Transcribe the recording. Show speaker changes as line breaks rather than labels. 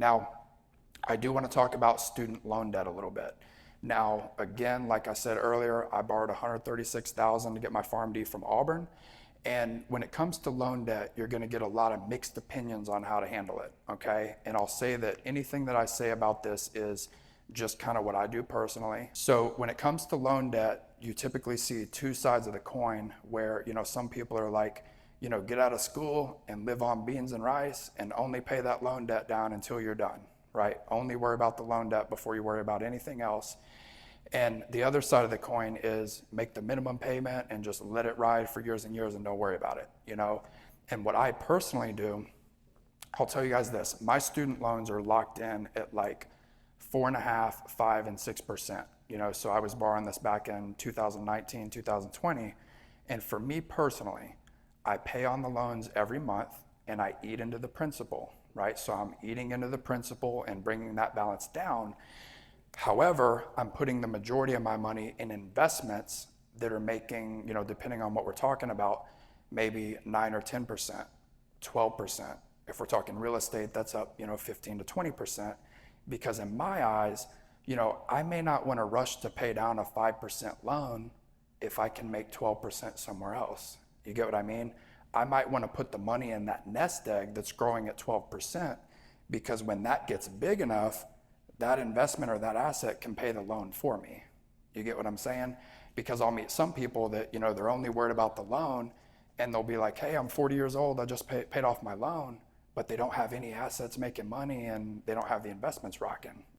Now, I do want to talk about student loan debt a little bit. Now, again, like I said earlier, I borrowed $136,000 to get my PharmD from Auburn. And when it comes to loan debt, you're going to get a lot of mixed opinions on how to handle it, okay? And I'll say that anything that I say about this is just kind of what I do personally. So when it comes to loan debt, you typically see two sides of the coin where, some people are like, get out of school and live on beans and rice and only pay that loan debt down until you're done, right? Only worry about the loan debt before you worry about anything else. And the other side of the coin is make the minimum payment and just let it ride for years and years and don't worry about it, And what I personally do, I'll tell you guys this, my student loans are locked in at like 4.5%, 5%, and 6%. So I was borrowing this back in 2019, 2020. And for me personally, I pay on the loans every month and I eat into the principal, right? So I'm eating into the principal and bringing that balance down. However, I'm putting the majority of my money in investments that are making, depending on what we're talking about, maybe 9 or 10%, 12%. If we're talking real estate, that's up, 15 to 20%. Because in my eyes, I may not want to rush to pay down a 5% loan if I can make 12% somewhere else. You get what I mean? I might want to put the money in that nest egg that's growing at 12% because when that gets big enough, that investment or that asset can pay the loan for me. You get what I'm saying? Because I'll meet some people that, they're only worried about the loan and they'll be like, hey, I'm 40 years old, I just paid off my loan, but they don't have any assets making money and they don't have the investments rocking.